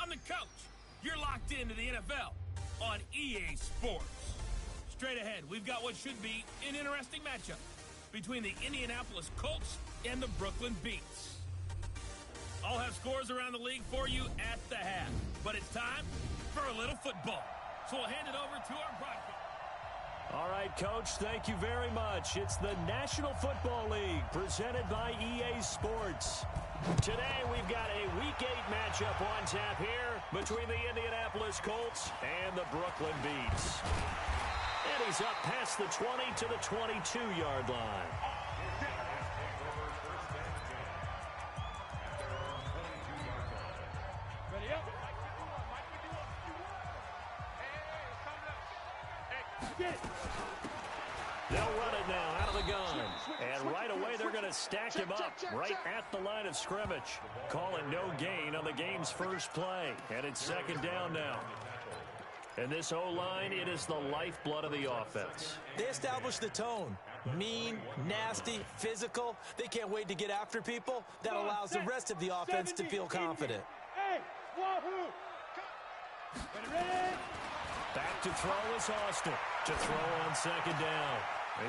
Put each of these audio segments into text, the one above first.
I'm the coach. You're locked into the NFL on EA Sports. Straight ahead, we've got what should be an interesting matchup between the Indianapolis Colts and the Brooklyn Beats. I'll have scores around the league for you at the half, but it's time for a little football. So we'll hand it over to our broadcast. All right, Coach, thank you very much. It's the National Football League presented by EA Sports. Today, we've got a Week 8 matchup on tap here between the Indianapolis Colts and the Brooklyn Beats. And he's up past the 20 to the 22-yard line. Ready up. They'll run it now out of the gun. And right away, they're going to stack him up right at the line of scrimmage. Calling no gain on the game's first play. And it's second down now. And this O-line, it is the lifeblood of the offense. They established the tone. Mean, nasty, physical. They can't wait to get after people. That allows the rest of the offense to feel confident. Hey, wahoo! Back to throw is Austin. To throw on second down.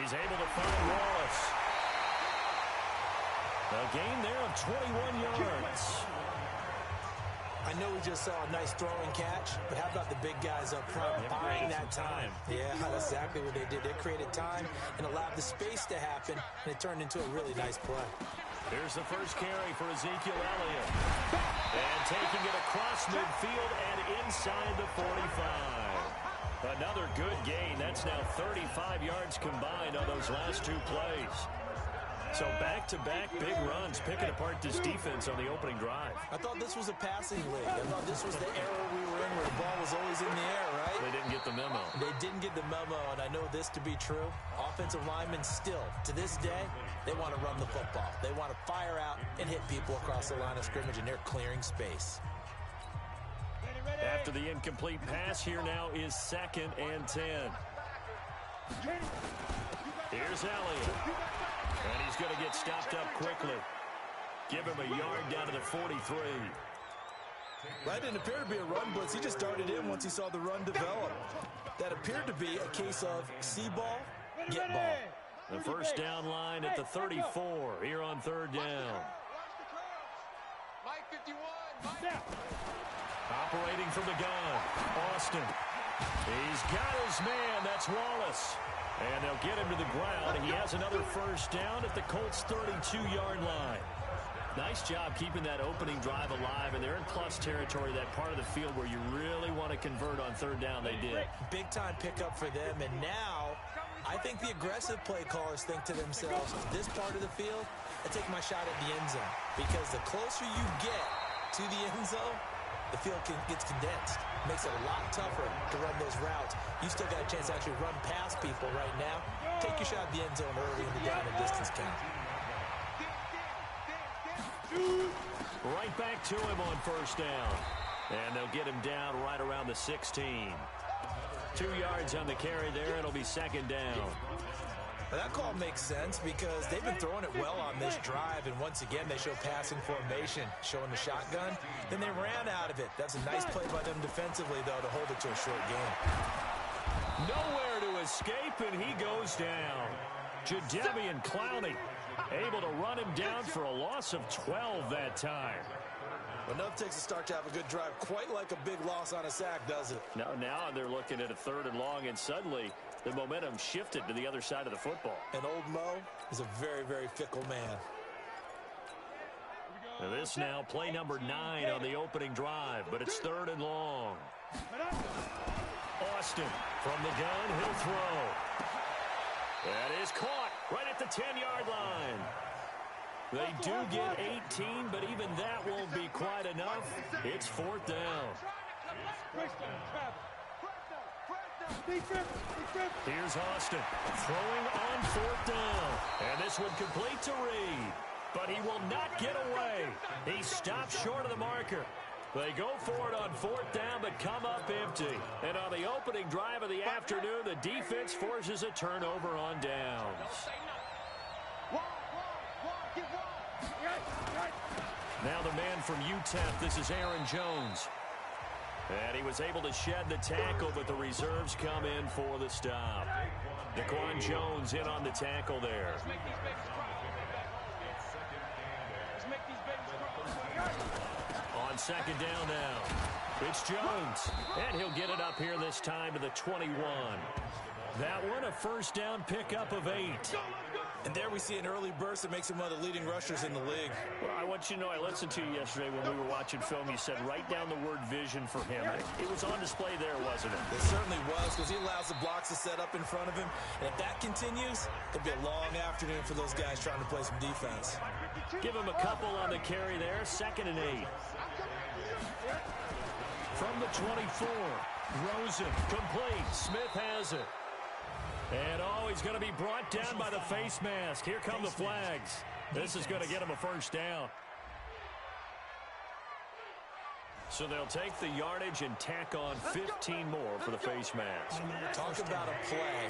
He's able to find Wallace. A gain there of 21 yards. I know we just saw a nice throw and catch, but how about the big guys up front buying that time? Yeah, that's exactly what they did. They created time and allowed the space to happen, and it turned into a really nice play. Here's the first carry for Ezekiel Elliott. And taking it across midfield and inside the 45. Another good gain. That's now 35 yards combined on those last two plays. So back-to-back big runs, picking apart this defense on the opening drive. I thought this was a passing league. I thought this was the era we were in where the ball was always in the air, right? They didn't get the memo. They didn't get the memo, and I know this to be true. Offensive linemen still, to this day, they want to run the football. They want to fire out and hit people across the line of scrimmage, and they're clearing space. After the incomplete pass, here now is 2nd and 10. Here's Elliott. And he's going to get stopped up quickly. Give him a yard down to the 43. That didn't appear to be a run blitz. He just darted in once he saw the run develop. That appeared to be a case of see ball, get ball. The first down line at the 34 here on third down. Operating from the gun, Austin. He's got his man. That's Wallace. And they'll get him to the ground. He has another first down at the Colts' 32-yard line. Nice job keeping that opening drive alive, and they're in plus territory, that part of the field where you really want to convert on third down. They did. Big-time pickup for them, and now I think the aggressive play callers think to themselves, this part of the field, I take my shot at the end zone, because the closer you get to the end zone, the field gets condensed. Makes it a lot tougher to run those routes. You still got a chance to actually run past people right now. Take your shot at the end zone early in the down and distance count. Right back to him on first down. And they'll get him down right around the 16. 2 yards on the carry there. It'll be second down. Well, that call makes sense because they've been throwing it well on this drive, and once again they show passing formation, showing the shotgun. Then they ran out of it. That's a nice play by them defensively, though, to hold it to a short game. Nowhere to escape, and he goes down. Jadeveon Clowney able to run him down for a loss of 12 that time. Enough takes a start to have a good drive, quite like a big loss on a sack, does it? Now they're looking at a 3rd and long, and suddenly the momentum shifted to the other side of the football. And old Mo is a very, very fickle man. Now this now play number 9 on the opening drive, but it's 3rd and long. Austin from the gun, he'll throw. That is caught right at the 10-yard line. They do get 18, but even that won't be quite enough. It's 4th down. Here's Austin throwing on 4th down. And this one complete to Reed. But he will not get away. He stops short of the marker. They go for it on 4th down, but come up empty. And on the opening drive of the afternoon, the defense forces a turnover on downs. Now the man from UTEP, this is Aaron Jones. And he was able to shed the tackle, but the reserves come in for the stop. Daquan Jones in on the tackle there. On second down now, it's Jones. And he'll get it up here this time to the 21. That one, a first down pickup of 8. And there we see an early burst that makes him one of the leading rushers in the league. Well, I want you to know, I listened to you yesterday when we were watching film. You said write down the word vision for him. It was on display there, wasn't it? It certainly was, because he allows the blocks to set up in front of him. And if that continues, it'll be a long afternoon for those guys trying to play some defense. Give him a couple on the carry there. 2nd and 8. From the 24, Rosen complete. Smith has it. And, he's going to be brought down by the face mask. Here come the flags. This is going to get him a first down. So they'll take the yardage and tack on 15 more for the face mask. Talk about a play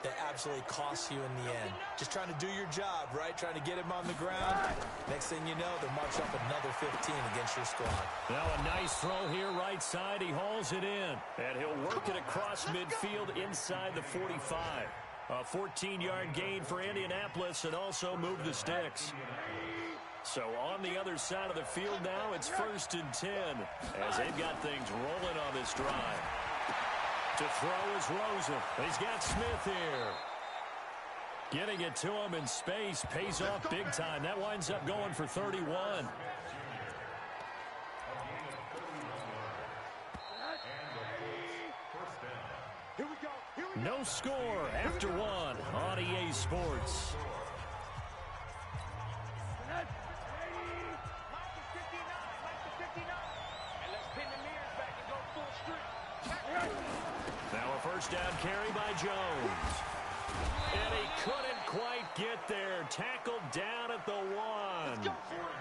that absolutely costs you in the end. Just trying to do your job, right? Trying to get him on the ground. Next thing you know, they'll march up another 15 against your squad. Now a nice throw here right side. He hauls it in. And he'll work it across midfield inside the 45. A 14-yard gain for Indianapolis and also move the sticks. So on the other side of the field now, it's 1st and 10 as they've got things rolling on this drive. To throw is Rosen. He's got Smith here. Getting it to him in space pays off big time. That winds up going for 31. No score after 1 on EA Sports. Now a first down carry by Jones. And he couldn't quite get there. Tackled down at the 1.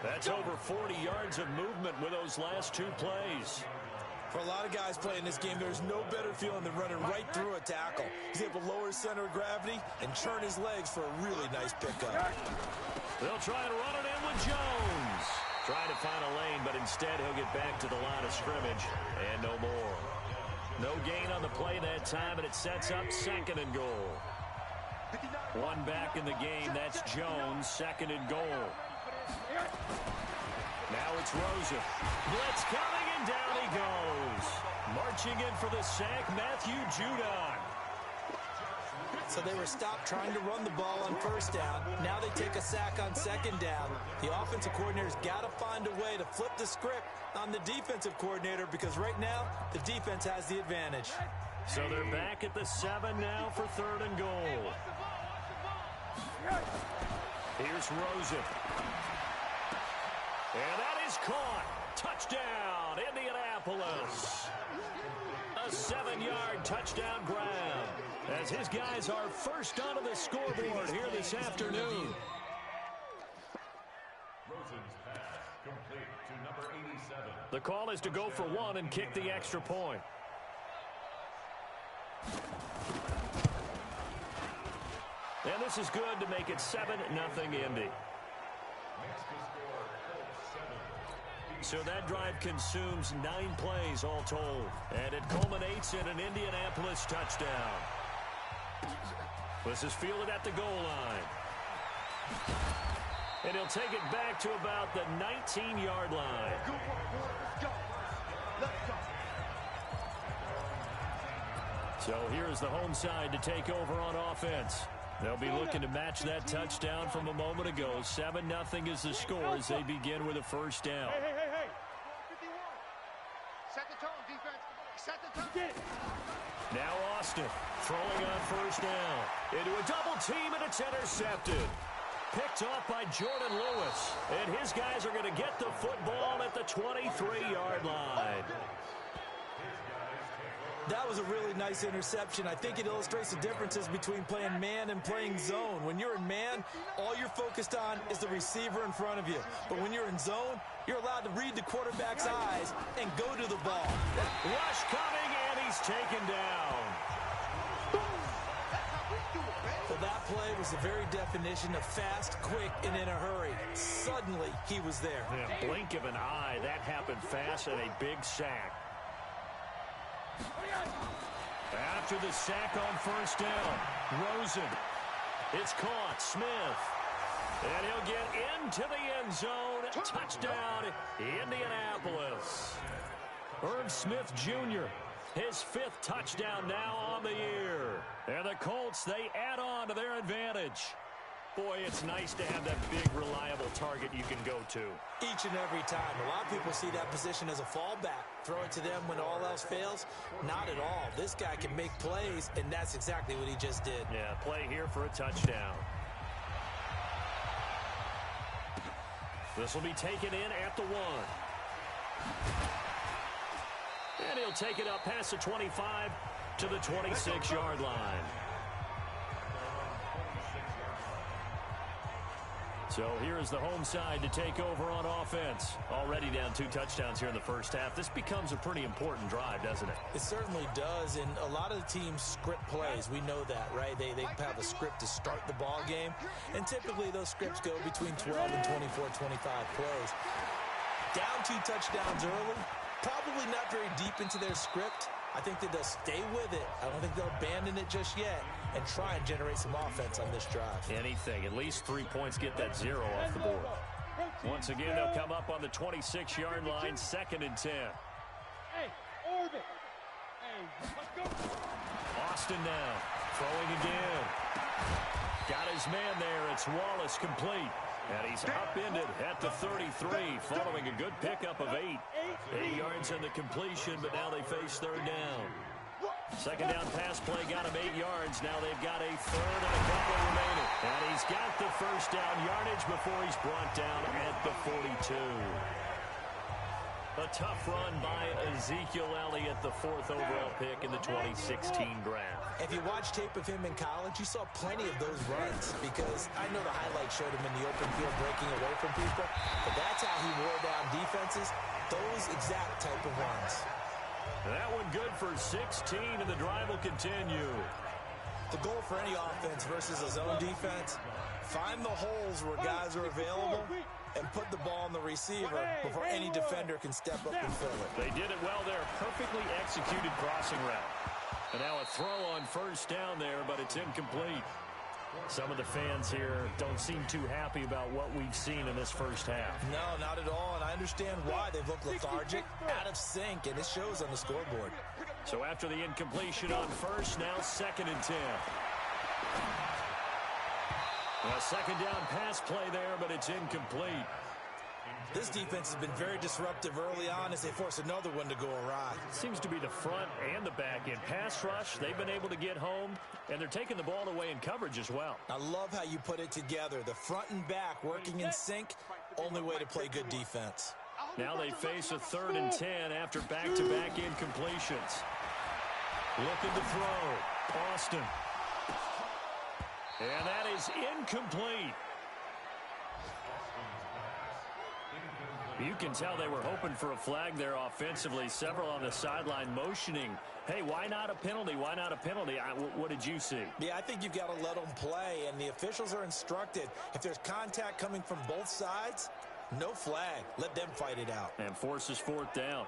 That's over 40 yards of movement with those last 2 plays. For a lot of guys playing this game, there's no better feeling than running right through a tackle. He's able to lower his center of gravity and churn his legs for a really nice pickup. They'll try to run it in with Jones. Trying to find a lane, but instead he'll get back to the line of scrimmage and no more. No gain on the play that time, and it sets up 2nd and goal. 1 back in the game. That's Jones, 2nd and goal. Now it's Rosen. Blitz coming, and down he goes. Marching in for the sack, Matthew Judon. So they were stopped trying to run the ball on 1st down. Now they take a sack on 2nd down. The offensive coordinator's got to find a way to flip the script on the defensive coordinator because right now the defense has the advantage. So they're back at the 7 now for 3rd and goal. Here's Rosen. And that is caught. Touchdown, Indianapolis. A 7-yard touchdown grab as his guys are first onto the scoreboard here this afternoon. Rosen's pass complete to number 87. The call is to go for 1 and kick the extra point. And this is good to make it 7-0 Indy. So that drive consumes 9 plays all told. And it culminates in an Indianapolis touchdown. This is fielded at the goal line. And he'll take it back to about the 19-yard line. So here's the home side to take over on offense. They'll be looking to match that touchdown from a moment ago. 7-0 is the score as they begin with a first down. Hey. Set the tone, defense. Set the tone. Now Austin throwing on first down. Into a double team, and it's intercepted. Picked off by Jordan Lewis. And his guys are going to get the football at the 23-yard line. That was a really nice interception. I think it illustrates the differences between playing man and playing zone. When you're in man, all you're focused on is the receiver in front of you. But when you're in zone, you're allowed to read the quarterback's eyes and go to the ball. Rush coming, and he's taken down. Well, that play was the very definition of fast, quick, and in a hurry. Suddenly, he was there. Yeah, blink of an eye. That happened fast and a big sack. After the sack on first down, Rosen. It's caught. Smith. And he'll get into the end zone. Touchdown, Indianapolis. Irv Smith Jr., his 5th touchdown now on the year. And the Colts, they add on to their advantage. Boy, it's nice to have that big, reliable target you can go to. Each and every time. A lot of people see that position as a fallback. Throw it to them when all else fails. Not at all. This guy can make plays, and that's exactly what he just did. Yeah, play here for a touchdown. This will be taken in at the 1. And he'll take it up past the 25 to the 26-yard line. So here is the home side to take over on offense. Already down 2 touchdowns here in the first half. This becomes a pretty important drive, doesn't it? It certainly does, and a lot of the teams script plays. We know that, right? They have a script to start the ball game, and typically those scripts go between 12 and 24, 25 plays. Down 2 touchdowns early, probably not very deep into their script. I think that they'll stay with it. I don't think they'll abandon it just yet and try and generate some offense on this drive. Anything. At least 3 points, get that 0 off the board. Once again, they'll come up on the 26-yard line, 2nd and 10. Hey, orbit. Hey, let's go. Austin now, throwing again. Got his man there. It's Wallace complete. And he's upended at the 33, following a good pickup of 8. 8 yards on the completion, but now they face 3rd down. 2nd down pass play got him 8 yards. Now they've got a 3rd and a couple remaining. And he's got the 1st down yardage before he's brought down at the 42. A tough run by Ezekiel Elliott, the 4th overall pick in the 2016 draft. If you watch tape of him in college, you saw plenty of those runs, because I know the highlights showed him in the open field breaking away from people, but that's how he wore down defenses, those exact type of runs. That one good for 16, and the drive will continue. The goal for any offense versus a zone defense, find the holes where guys are available and put the ball on the receiver before any defender can step up and fill it. They did it well there. Perfectly executed crossing route. And now a throw on 1st down there, but it's incomplete. Some of the fans here don't seem too happy about what we've seen in this first half. No, not at all, and I understand why. They've looked lethargic, out of sync, and it shows on the scoreboard. So after the incompletion on 1st, now 2nd and 10. A 2nd down pass play there, but it's incomplete. This defense has been very disruptive early on as they force another one to go awry. Seems to be the front and the back end. Pass rush, they've been able to get home, and they're taking the ball away in coverage as well. I love how you put it together. The front and back working in sync, only way to play good defense. Now they face a 3rd and 10 after back-to-back incompletions. Looking to throw. Austin. And that is incomplete. You can tell they were hoping for a flag there offensively. Several on the sideline motioning. Hey, why not a penalty? Why not a penalty? What did you see? Yeah, I think you've got to let them play, and the officials are instructed. If there's contact coming from both sides, no flag. Let them fight it out. And forces 4th down.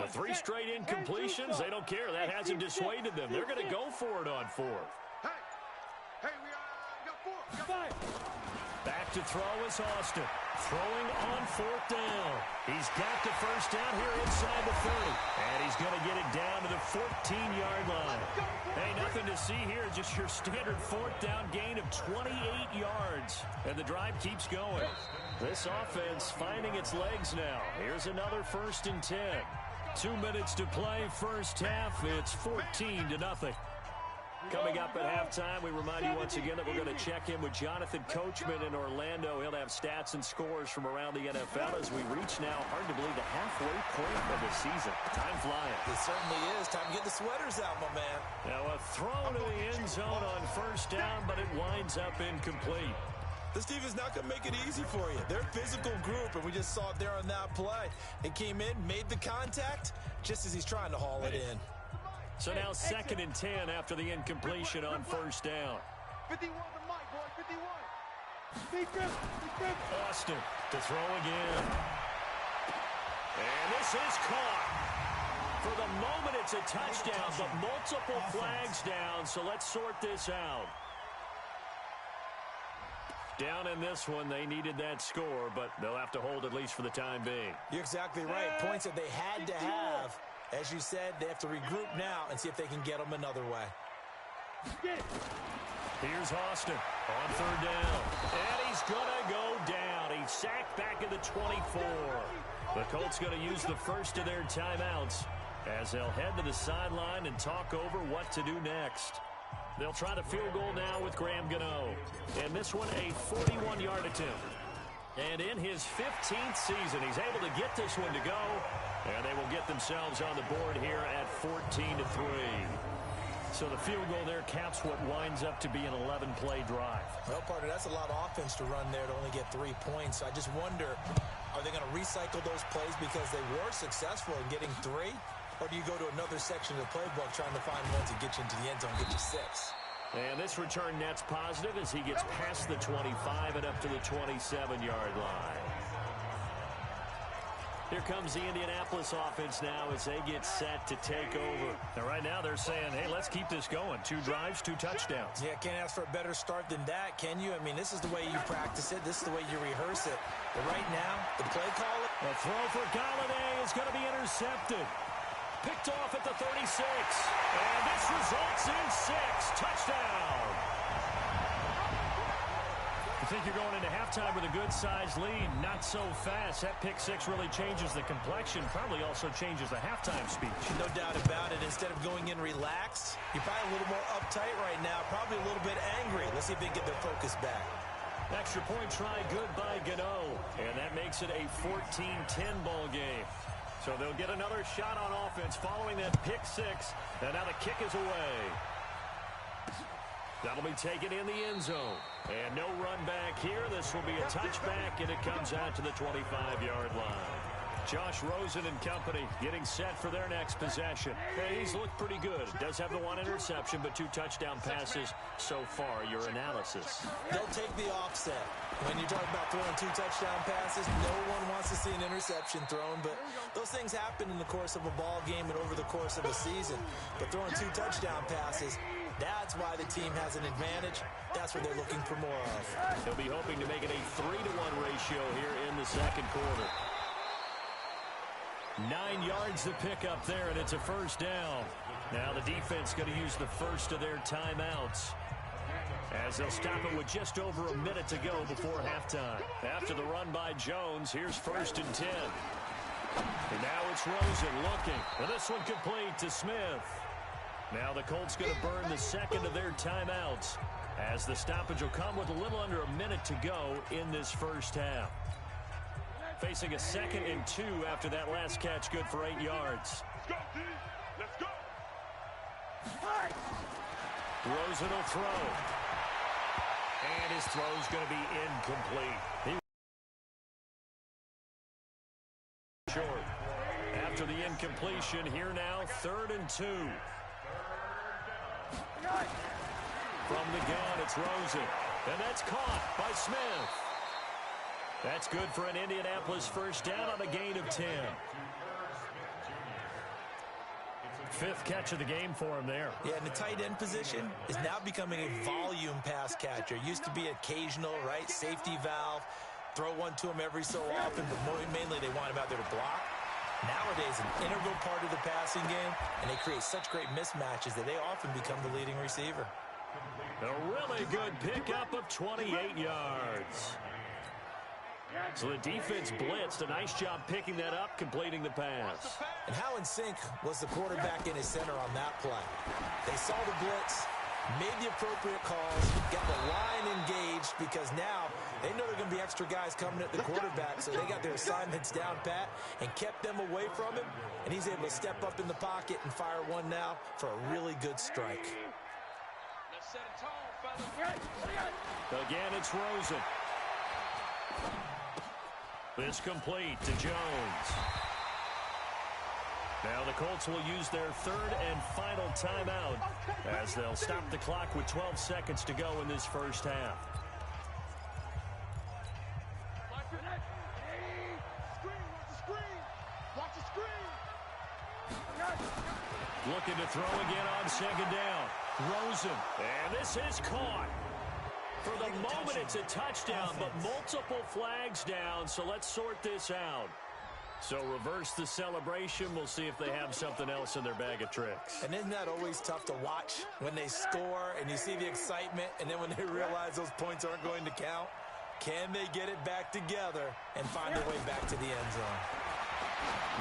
The 3 straight incompletions, they don't care. That hasn't dissuaded them. They're going to go for it on 4th. Hey, we got 4. Back to throw is Austin. Throwing on 4th down. He's got the 1st down here inside the 30. And he's going to get it down to the 14-yard line. Hey, nothing to see here. Just your standard 4th down gain of 28 yards. And the drive keeps going. This offense finding its legs now. Here's another 1st and 10. 2 minutes to play, first half. It's 14-0. Coming up at halftime, we remind you once again that we're going to check in with Jonathan Coachman in Orlando. He'll have stats and scores from around the NFL as we reach now, hard to believe, the halfway point of the season. Time flying. It certainly is. Time to get the sweaters out, my man. Now a throw to the end zone on 1st down, but it winds up incomplete. This defense is not going to make it easy for you. They're a physical group, and we just saw it there on that play. It came in, made the contact, just as he's trying to haul it in. So now 2nd and 10 after the incompletion on 1st down. 51 to Mike, boy, 51. Defense. Austin to throw again. And this is caught. For the moment, it's a touchdown, but multiple flags down, so let's sort this out. Down in this one, they needed that score, but they'll have to hold at least for the time being. You're exactly right. Points that they had to have. As you said, they have to regroup now and see if they can get them another way. Here's Austin on third down. And he's going to go down. He's sacked back at the 24. The Colts going to use the first of their timeouts as they'll head to the sideline and talk over what to do next. They'll try the field goal now with Graham Gano. And this one, a 41-yard attempt. And in his 15th season, he's able to get this one to go. And they will get themselves on the board here at 14-3. So the field goal there caps what winds up to be an 11-play drive. Well, partner, that's a lot of offense to run there to only get 3 points. So I just wonder, are they going to recycle those plays because they were successful in getting 3? Or do you go to another section of the playbook trying to find ones that get you into the end zone and get you 6? And this return net's positive as he gets past the 25 and up to the 27-yard line. Here comes the Indianapolis offense now as they get set to take over. Now, right now they're saying, hey, let's keep this going. 2 drives, 2 touchdowns. Yeah, can't ask for a better start than that, can you? I mean, this is the way you practice it. This is the way you rehearse it. But right now, the play caller. The throw for Galladay is going to be intercepted. Picked off at the 36. And this results in 6. Touchdown. You think you're going into halftime with a good-sized lead. Not so fast. That pick 6 really changes the complexion. Probably also changes the halftime speech. No doubt about it. Instead of going in relaxed, you're probably a little more uptight right now. Probably a little bit angry. Let's see if they can get their focus back. Extra point try good by Gano. And that makes it a 14-10 ball game. So they'll get another shot on offense following that pick 6. And now the kick is away. That'll be taken in the end zone. And no run back here. This will be a touchback, and it comes out to the 25-yard line. Josh Rosen and company getting set for their next possession. Hey, he's looked pretty good. Does have the 1 interception, but 2 touchdown passes so far. Your analysis. They'll take the offset. When you're talking about throwing 2 touchdown passes, no one wants to see an interception thrown, but those things happen in the course of a ball game and over the course of a season. But throwing 2 touchdown passes, that's why the team has an advantage. That's what they're looking for more of. They'll be hoping to make it a 3-to-1 ratio here in the second quarter. 9 yards to pick up there, and it's a first down. Now the defense going to use the first of their timeouts as they'll stop it with just over a minute to go before halftime. After the run by Jones, here's 1st and 10. And now it's Rosen looking, and this one complete to Smith. Now the Colts going to burn the second of their timeouts as the stoppage will come with a little under a minute to go in this first half. Facing a 2nd and 2 after that last catch, good for 8 yards. Let's go, D. Let's go. Rosen will throw. And his throw's going to be incomplete. Short. After the incompletion, here now, 3rd and 2. From the gun, it's Rosen. And that's caught by Smith. That's good for an Indianapolis first down on a gain of 10. 5th catch of the game for him there. Yeah, and the tight end position is now becoming a volume pass catcher. Used to be occasional, right? Safety valve. Throw one to him every so often, but mainly they want him out there to block. Nowadays, an integral part of the passing game, and they create such great mismatches that they often become the leading receiver. A really good pickup of 28 yards. So the defense blitzed. A nice job picking that up, completing the pass. And how in sync was the quarterback in his center on that play? They saw the blitz, made the appropriate calls, got the line engaged because now they know there are going to be extra guys coming at the quarterback, so they got their assignments down pat and kept them away from him, and he's able to step up in the pocket and fire one now for a really good strike. Let's set a tone, fellas. Again, it's Rosen. This complete to Jones. Now the Colts will use their 3rd and final timeout as they'll stop the clock with 12 seconds to go in this first half. looking to throw again on second down. Rosen. And this is caught. For the moment, it's a touchdown, but multiple flags down, so let's sort this out. So reverse the celebration. We'll see if they have something else in their bag of tricks. And isn't that always tough to watch when they score and you see the excitement, and then when they realize those points aren't going to count? Can they get it back together and find their way back to the end zone?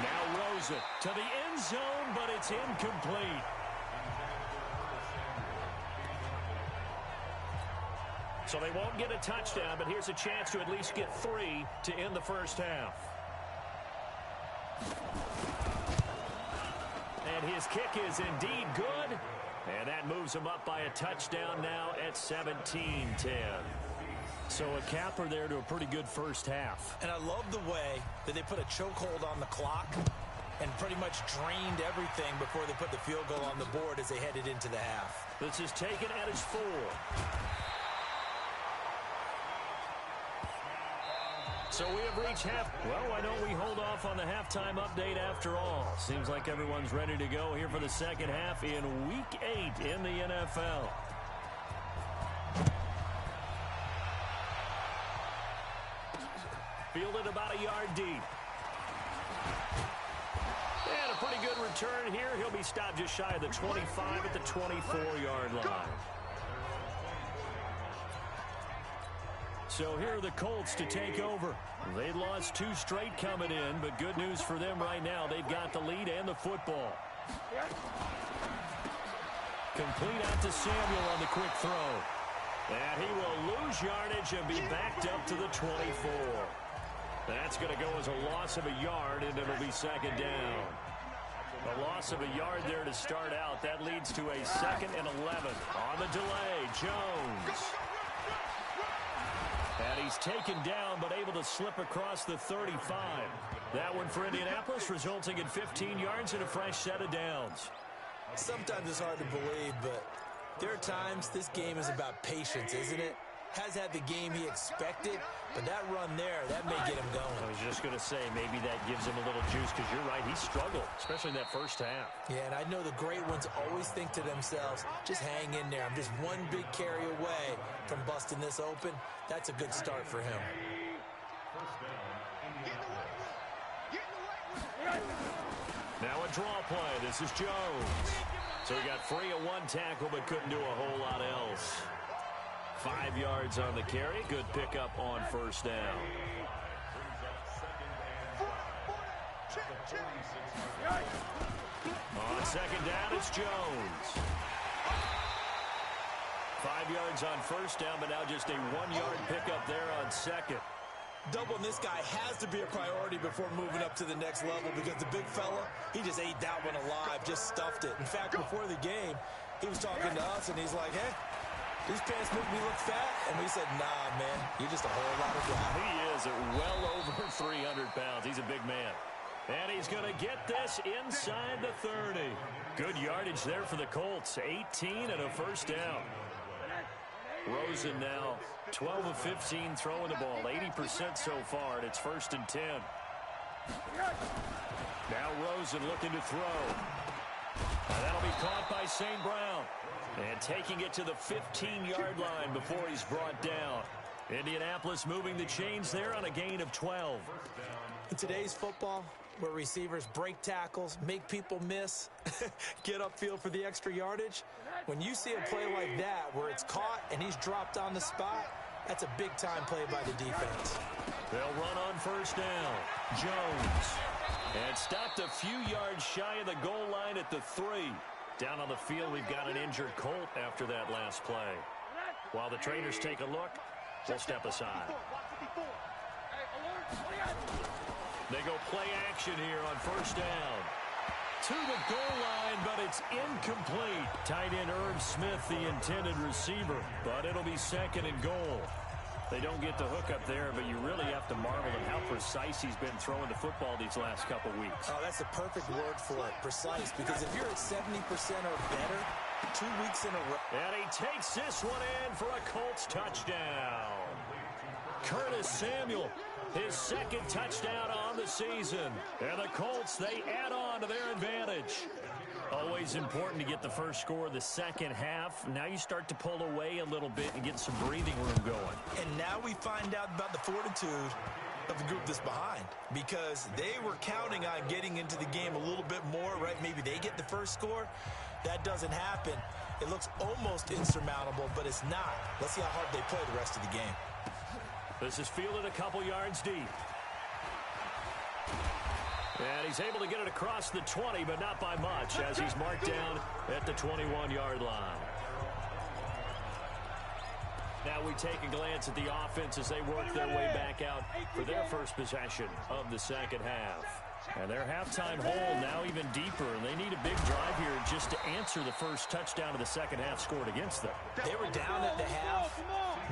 Now Rosen to the end zone, but it's incomplete. So they won't get a touchdown, but here's a chance to at least get 3 to end the first half. And his kick is indeed good. And that moves him up by a touchdown now at 17-10. So a capper there to a pretty good first half. And I love the way that they put a chokehold on the clock and pretty much drained everything before they put the field goal on the board as they headed into the half. This is taken at his 4. So we have reached half. Well, why don't we hold off on the halftime update after all? Seems like everyone's ready to go here for the second half in Week 8 in the NFL. Fielded about a yard deep. And a pretty good return here. He'll be stopped just shy of the 25 at the 24-yard line. So here are the Colts to take over. They lost 2 straight coming in, but good news for them right now. They've got the lead and the football. Complete out to Samuel on the quick throw. And he will lose yardage and be backed up to the 24. That's going to go as a loss of a yard, and it'll be second down. A loss of a yard there to start out. That leads to a 2nd and 11. On the delay, Jones. And he's taken down, but able to slip across the 35. That one for Indianapolis, resulting in 15 yards and a fresh set of downs. Sometimes it's hard to believe, but there are times this game is about patience, isn't it? Has had the game he expected, but that run there, that may get him going. I was just going to say, maybe that gives him a little juice, because you're right, he struggled, especially in that first half. Yeah, and I know the great ones always think to themselves, just hang in there. I'm just one big carry away from busting this open. That's a good start for him. Now a draw play. This is Jones. So he got free of 1 tackle, but couldn't do a whole lot else. 5 yards on the carry. Good pickup on first down. On second down, it's Jones. 5 yards on first down, but now just a 1-yard pickup there on second. Doubling this guy has to be a priority before moving up to the next level, because the big fella, he just ate that one alive, just stuffed it. In fact, before the game, he was talking to us, and he's like, hey, these pants make me look fat. And we said, nah, man, you're just a whole lot of guy. He is at well over 300 pounds. He's a big man. And he's going to get this inside the 30. Good yardage there for the Colts. 18 and a first down. Rosen now 12 of 15 throwing the ball. 80% so far, and it's 1st and 10. Now Rosen looking to throw. And that'll be caught by St. Brown. And taking it to the 15-yard line before he's brought down. Indianapolis moving the chains there on a gain of 12. In today's football, where receivers break tackles, make people miss, get upfield for the extra yardage, when you see a play like that where it's caught and he's dropped on the spot, that's a big-time play by the defense. They'll run on first down. Jones. And stopped a few yards shy of the goal line at the 3. Down on the field, we've got an injured Colt after that last play. While the trainers take a look, we'll step aside. They go play action here on first down. To the goal line, but it's incomplete. Tight end Irv Smith, the intended receiver, but it'll be 2nd and goal. They don't get the hook up there, but you really have to marvel at how precise he's been throwing the football these last couple weeks. Oh, that's the perfect word for it, precise, because if you're at 70% or better, 2 weeks in a row. And he takes this one in for a Colts touchdown. Curtis Samuel, his 2nd touchdown on the season. And the Colts, they add on to their advantage. Always important to get the first score of the second half. Now you start to pull away a little bit and get some breathing room going. And now we find out about the fortitude of the group that's behind, because they were counting on getting into the game a little bit more, right? Maybe they get the first score. That doesn't happen. It looks almost insurmountable, but it's not. Let's see how hard they play the rest of the game. This is fielded a couple yards deep. And he's able to get it across the 20, but not by much, as he's marked down at the 21-yard line. Now we take a glance at the offense as they work their way back out for their first possession of the second half. And their halftime hole now even deeper, and they need a big drive here just to answer the first touchdown of the second half scored against them. They were down at the half.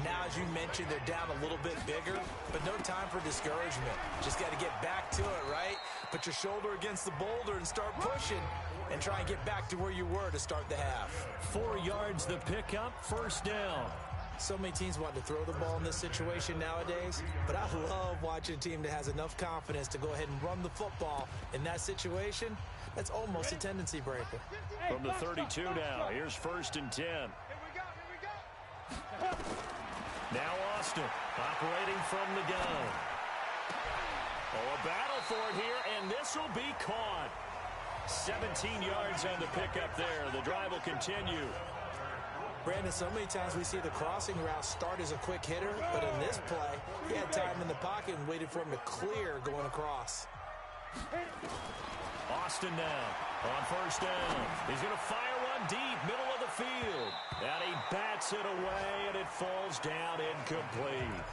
Now, as you mentioned, they're down a little bit bigger, but no time for discouragement. Just got to get back to it, right? Put your shoulder against the boulder and start pushing and try and get back to where you were to start the half. 4 yards the pickup, first down. So many teams want to throw the ball in this situation nowadays, but I love watching a team that has enough confidence to go ahead and run the football in that situation. That's almost a tendency breaker. From the 32 now, here's 1st and 10. Now Austin operating from the gun. Oh, a battle for it here, and this will be caught. 17 yards on the pickup there. The drive will continue. Brandon, so many times we see the crossing route start as a quick hitter, but in this play, he had time in the pocket and waited for him to clear going across. Austin now on 1st down. He's going to fire one deep, middle of the field. And he bats it away, and it falls down incomplete.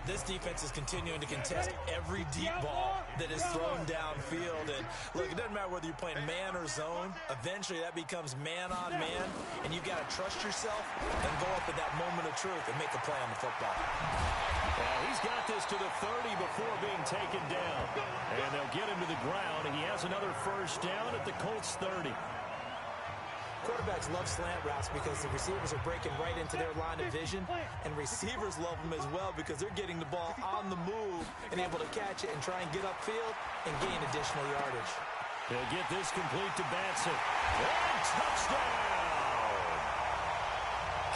This defense is continuing to contest every deep ball that is thrown downfield. And look, it doesn't matter whether you're playing man or zone. Eventually, that becomes man on man, and you've got to trust yourself and go up at that moment of truth and make a play on the football. He's got this to the 30 before being taken down. And they'll get him to the ground. He has another first down at the Colts 30. Quarterbacks love slant routes because the receivers are breaking right into their line of vision, and receivers love them as well because they're getting the ball on the move and able to catch it and try and get upfield and gain additional yardage. He'll get this complete to Batson. And touchdown!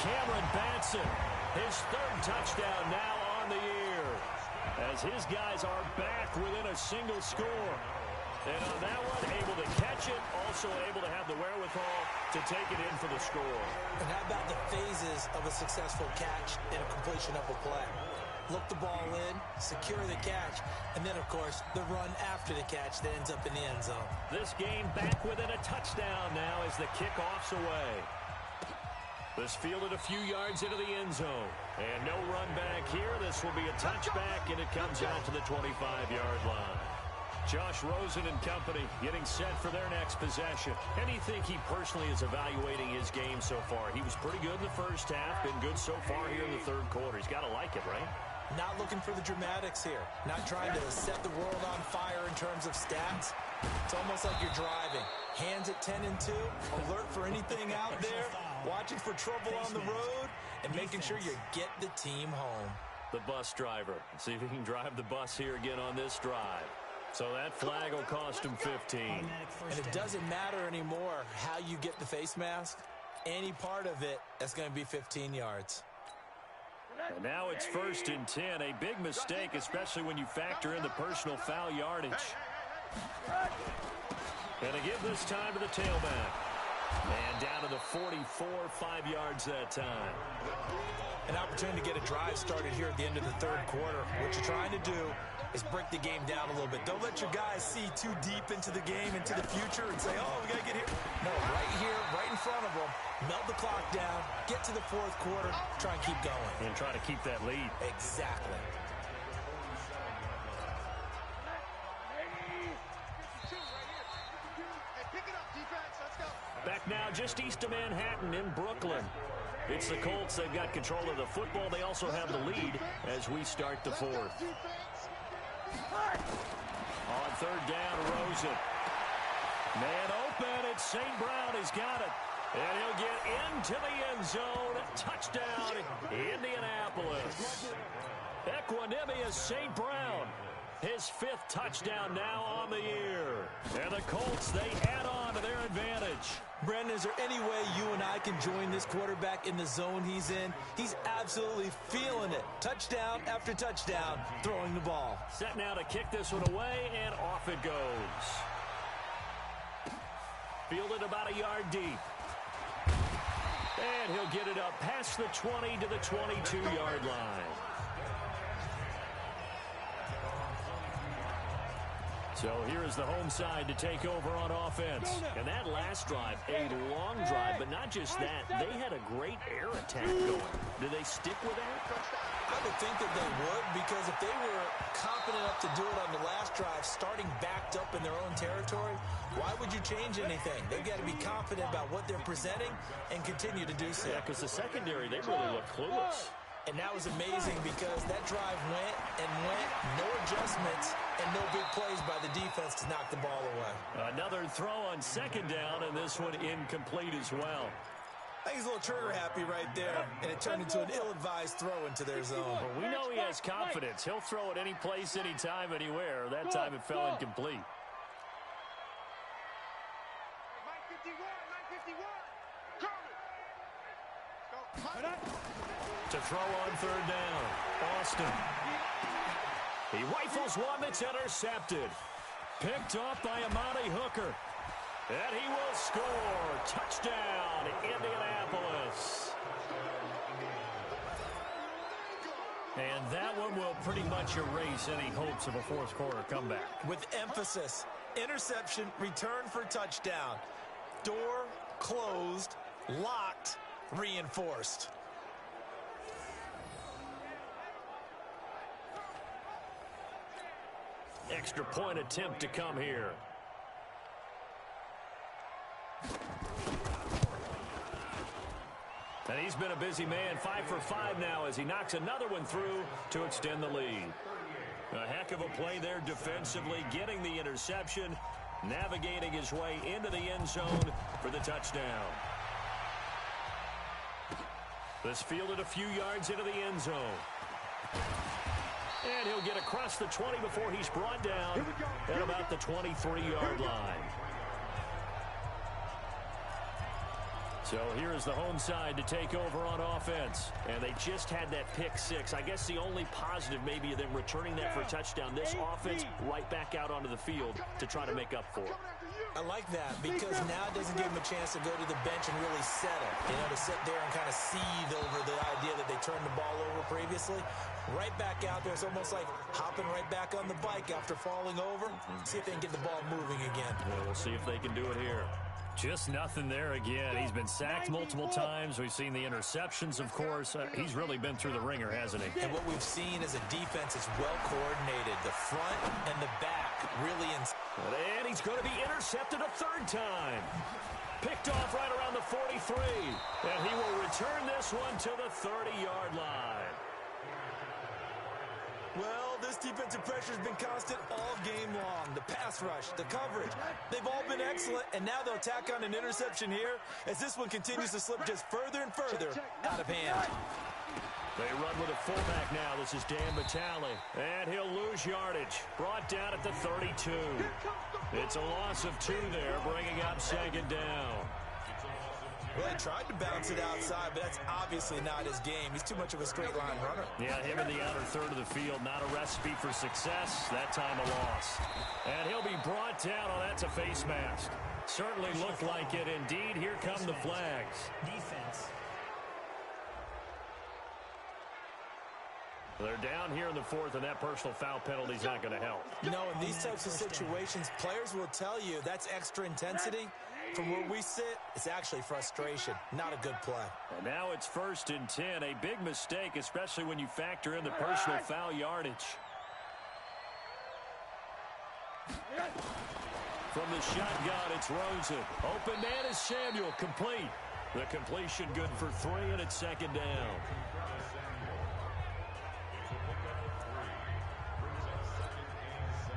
Cameron Batson, his 3rd touchdown now on the year, as his guys are back within a single score. And on that one, able to catch it, also able to have the wherewithal to take it in for the score. And how about the phases of a successful catch and a completion of a play? Look the ball in, secure the catch, and then, of course, the run after the catch that ends up in the end zone. This game back within a touchdown now as the kickoff's away. This fielded a few yards into the end zone. And no run back here. This will be a touchback, and it comes out to the 25-yard line. Josh Rosen and company getting set for their next possession. And you think he personally is evaluating his game so far? He was pretty good in the first half, been good so far here in the 3rd quarter. He's got to like it, right? Not looking for the dramatics here. Not trying to set the world on fire in terms of stats. It's almost like you're driving. Hands at 10 and 2, alert for anything out there, watching for trouble on the road, and making sure you get the team home. The bus driver. See if he can drive the bus here again on this drive. So that flag will cost him 15. And it doesn't matter anymore how you get the face mask. Any part of it, that's going to be 15 yards. And now it's 1st and 10. A big mistake, especially when you factor in the personal foul yardage. And to give this time to the tailback. And down to the 44, 5 yards that time. An opportunity to get a drive started here at the end of the 3rd quarter. What you're trying to do is break the game down a little bit. Don't let your guys see too deep into the game, into the future, and say, oh, we got to get here. No, right here, right in front of them, melt the clock down, get to the 4th quarter, try and keep going. And try to keep that lead. Exactly. Back now just east of Manhattan in Brooklyn. It's the Colts. They've got control of the football. They also have the lead as we start the 4th. On 3rd down, Rosen. Man open, it's St. Brown. He's got it. And he'll get into the end zone. Touchdown, Indianapolis. Equanimous St. Brown. His 5th touchdown now on the year. And the Colts, they add on to their advantage. Brendan, is there any way you and I can join this quarterback in the zone he's in? He's absolutely feeling it. Touchdown after touchdown, throwing the ball. Set now to kick this one away, and off it goes. Fielded about a yard deep. And he'll get it up past the 20 to the 22-yard line. So here is the home side to take over on offense. And that last drive, a long drive, but not just that. They had a great air attack going. Do they stick with that? I would think that they would, because if they were confident enough to do it on the last drive, starting backed up in their own territory, why would you change anything? They've got to be confident about what they're presenting and continue to do so. Yeah, because the secondary, they really look clueless. And that was amazing because that drive went and went, no adjustments, and no big plays by the defense to knock the ball away. Another throw on second down, and this one incomplete as well. I think he's a little trigger happy right there, and it turned into an ill-advised throw into their zone. Well, we know he has confidence. He'll throw it any place, anytime, anywhere. That time it fell incomplete. 951, 951. To throw on third down, Austin. He rifles one that's intercepted. Picked off by Amani Hooker. And he will score. Touchdown, Indianapolis. And that one will pretty much erase any hopes of a fourth quarter comeback. With emphasis, interception, return for touchdown. Door closed, locked, reinforced. Extra point attempt to come here. And he's been a busy man, 5 for 5 now as he knocks another one through to extend the lead. A heck of a play there defensively, getting the interception, navigating his way into the end zone for the touchdown. This fielded a few yards into the end zone. And he'll get across the 20 before he's brought down at about the 23-yard line. So here is the home side to take over on offense. And they just had that pick six. I guess the only positive maybe of them returning that for a touchdown. This offense right back out onto the field to try to make up for it. I like that because now it doesn't give them a chance to go to the bench and really settle. You know, to sit there and kind of seethe over the idea that they turned the ball over previously. Right back out there. It's almost like hopping right back on the bike after falling over. See if they can get the ball moving again. Well, we'll see if they can do it here. Just nothing there again. He's been sacked multiple times. We've seen the interceptions, of course. He's really been through the ringer, hasn't he? And what we've seen is a defense that's well coordinated. The front and the back really And he's going to be intercepted a third time. Picked off right around the 43. And he will return this one to the 30-yard line. Well, this defensive pressure has been constant all game long. The pass rush, the coverage, they've all been excellent, and now they'll tack on an interception here as this one continues to slip just further and further out of hand. They run with a fullback now. This is Dan Vitale, and he'll lose yardage. Brought down at the 32. It's a loss of 2 there, bringing up second down. Well, he tried to bounce it outside, but that's obviously not his game. He's too much of a straight-line runner. Yeah, him in the outer third of the field, not a recipe for success. That time a loss. And he'll be brought down. Oh, that's a face mask. Certainly looked like it. Indeed, here come the flags. Defense. They're down here in the fourth, and that personal foul penalty is not going to help. You know, in these types of situations, players will tell you that's extra intensity. From where we sit, it's actually frustration, not a good play. And now it's 1st and 10. A big mistake, especially when you factor in the personal foul yardage. From the shotgun, it's Rosen. Open man is Samuel, complete. The completion good for 3, and it's second down.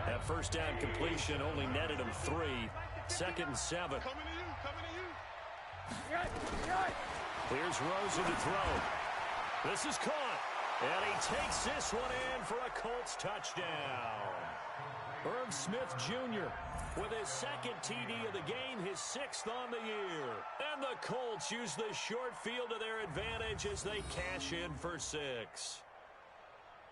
That first down completion only netted him 3. 2nd and 7. Coming to you. Here's Rosen to throw. This is caught. And he takes this one in for a Colts touchdown. Irv Smith Jr. with his second TD of the game, his 6th on the year. And the Colts use the short field to their advantage as they cash in for 6.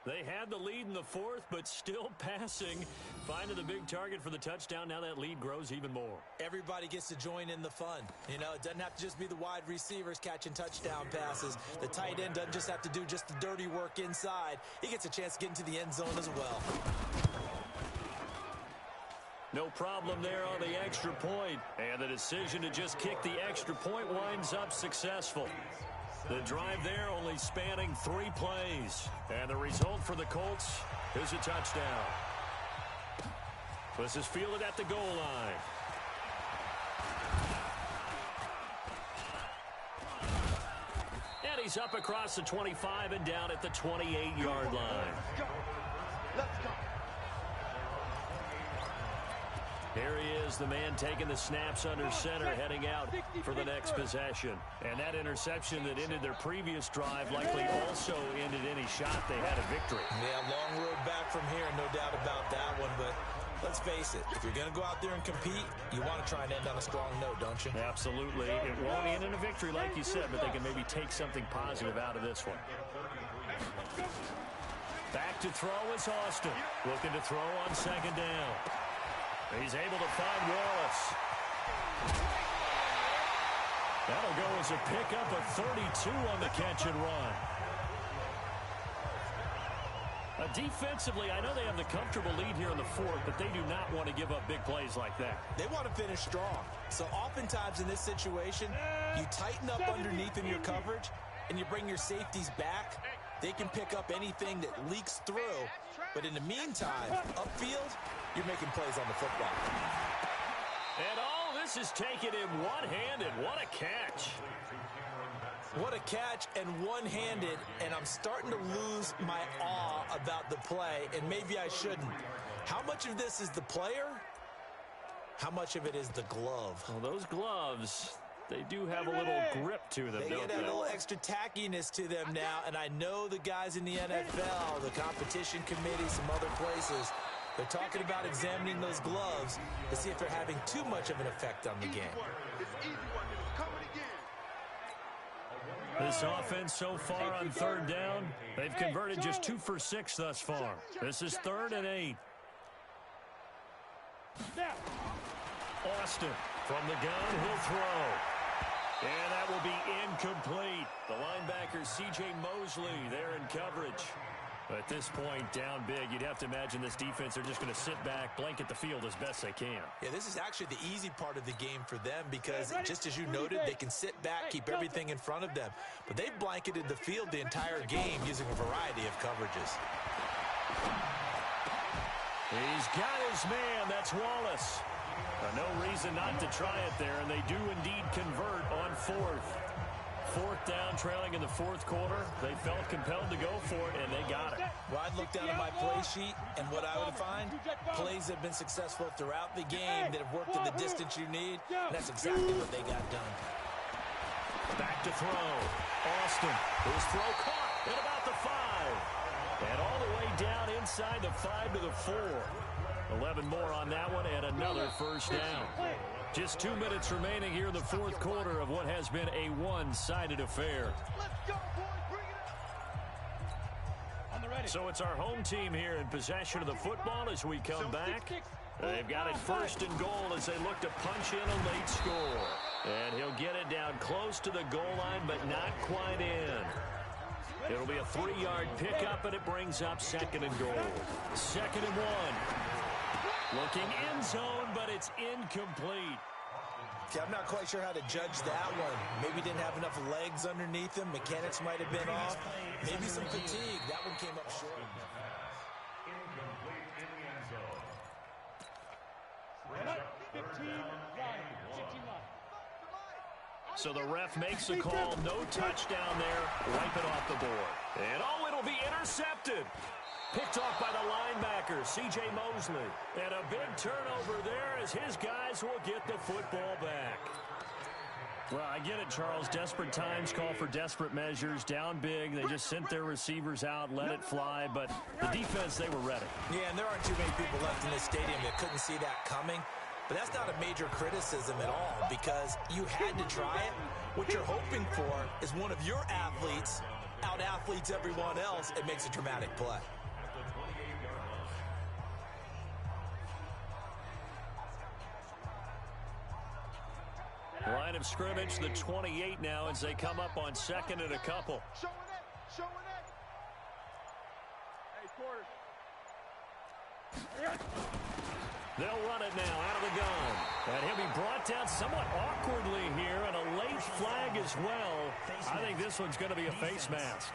They had the lead in the 4th, but still passing. Finding the big target for the touchdown. Now that lead grows even more. Everybody gets to join in the fun. You know, it doesn't have to just be the wide receivers catching touchdown passes. The tight end doesn't just have to do just the dirty work inside. He gets a chance to get into the end zone as well. No problem there on the extra point. And the decision to just kick the extra point winds up successful. The drive there only spanning 3 plays. And the result for the Colts is a touchdown. This is fielded at the goal line. And he's up across the 25 and down at the 28-yard line. Let's go. Here he is, the man taking the snaps under center, heading out for the next possession. And that interception that ended their previous drive likely also ended any shot they had at victory. Yeah, long road back from here, no doubt about that one. But let's face it, if you're going to go out there and compete, you want to try and end on a strong note, don't you? Absolutely. It won't end in a victory, like you said, but they can maybe take something positive out of this one. Back to throw is Austin. Looking to throw on 2nd down. He's able to find Wallace. That'll go as a pickup of 32 on the catch and run. Defensively, I know they have the comfortable lead here in the 4th, but they do not want to give up big plays like that. They want to finish strong. So oftentimes in this situation, you tighten up underneath in your coverage, and you bring your safeties back. They can pick up anything that leaks through. But in the meantime, upfield, you're making plays on the football. And all this is taken in one-handed. What a catch. What a catch and one-handed, and I'm starting to lose my awe about the play, and maybe I shouldn't. How much of this is the player? How much of it is the glove? Well, those gloves, they do have a little grip to them, They don't get a they? little extra tackiness to them now, and I know the guys in the NFL, the competition committee, some other places, they're talking about examining those gloves to see if they're having too much of an effect on the game. It's easy work. It's coming again. This offense so far on 3rd down, they've converted just 2 for 6 thus far. This is 3rd and 8. Austin from the gun, he'll throw. And that will be incomplete. The linebacker, C.J. Mosley, there in coverage. At this point, down big, you'd have to imagine this defense, they're just going to sit back, blanket the field as best they can. Yeah, this is actually the easy part of the game for them because, just as you noted, they can sit back, keep everything in front of them. But they've blanketed the field the entire game using a variety of coverages. He's got his man. That's Wallace. No reason not to try it there, and they do indeed convert on 4th. 4th down, trailing in the 4th quarter. They felt compelled to go for it, and they got it. Well, I'd look down at my play sheet, and what I would find, plays have been successful throughout the game that have worked in the distance you need, and that's exactly what they got done. Back to throw. Austin, his throw caught at about the 5. And all the way down inside the 5 to the 4. 11 more on that one, and another first down. Just 2 minutes remaining here in the 4th quarter of what has been a one-sided affair. Let's go, boys. Bring it up. So it's our home team here in possession of the football as we come back. They've got it 1st and goal as they look to punch in a late score. And he'll get it down close to the goal line, but not quite in. It'll be a 3-yard pickup, and it brings up 2nd and goal. 2nd and 1. Looking end zone, but it's incomplete. Okay, I'm not quite sure how to judge that one. Maybe didn't have enough legs underneath him. Mechanics might have been off. Maybe some fatigue. That one came up short. Incomplete in the end zone. 15 line. So the ref makes the call. No touchdown there. Wipe it off the board. And oh, it'll be intercepted. Picked off by the linebacker, C.J. Mosley. And a big turnover there as his guys will get the football back. Well, I get it, Charles. Desperate times call for desperate measures. Down big, they just sent their receivers out, let it fly. But the defense, they were ready. Yeah, and there aren't too many people left in this stadium that couldn't see that coming. But that's not a major criticism at all because you had to try it. What you're hoping for is one of your athletes out-athletes everyone else and makes a dramatic play. Line of scrimmage, the 28 now as they come up on second and a couple. Showing it. Hey, quarters. They'll run it now out of the gun. And he'll be brought down somewhat awkwardly here, and a late flag as well. I think this one's going to be a face mask.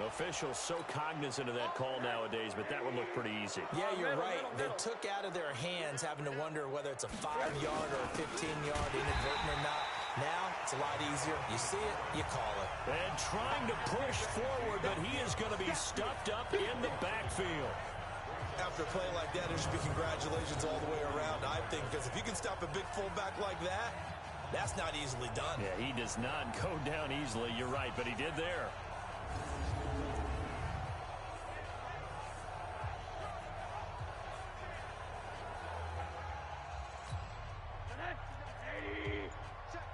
Officials so cognizant of that call nowadays, but that would look pretty easy. Yeah, you're right. They took out of their hands having to wonder whether it's a 5-yard or a 15-yard inadvertent or not. Now, it's a lot easier. You see it, you call it. And trying to push forward, but he is going to be stuffed up in the backfield. After a play like that, there should be congratulations all the way around, I think, because if you can stop a big fullback like that, that's not easily done. Yeah, he does not go down easily. You're right, but he did there.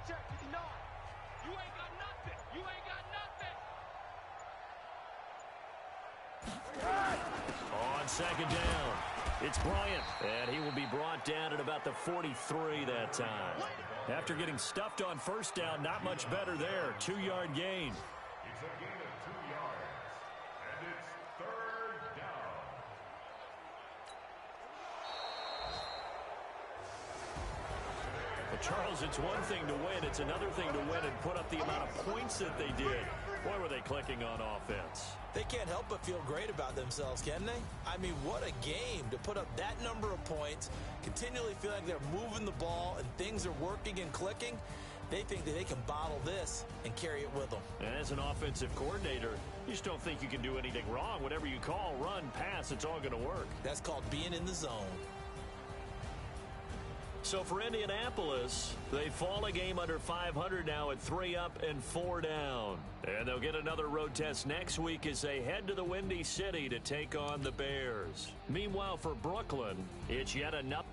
Check. He's not. You ain't got nothing. On second down, it's Bryant, and he will be brought down at about the 43 that time. After getting stuffed on first down, not much better there. 2-yard gain. It's a gain of 2 yards, and it's third down. Well, Charles, it's one thing to win. It's another thing to win and put up the amount of points that they did. Boy, were they clicking on offense. They can't help but feel great about themselves, can they? I mean, what a game to put up that number of points, continually feel like they're moving the ball and things are working and clicking. They think that they can bottle this and carry it with them. And as an offensive coordinator, you just don't think you can do anything wrong. Whatever you call, run, pass, it's all going to work. That's called being in the zone. So for Indianapolis, they fall a game under 500 now at 3 up and 4 down. And they'll get another road test next week as they head to the Windy City to take on the Bears. Meanwhile, for Brooklyn, it's yet another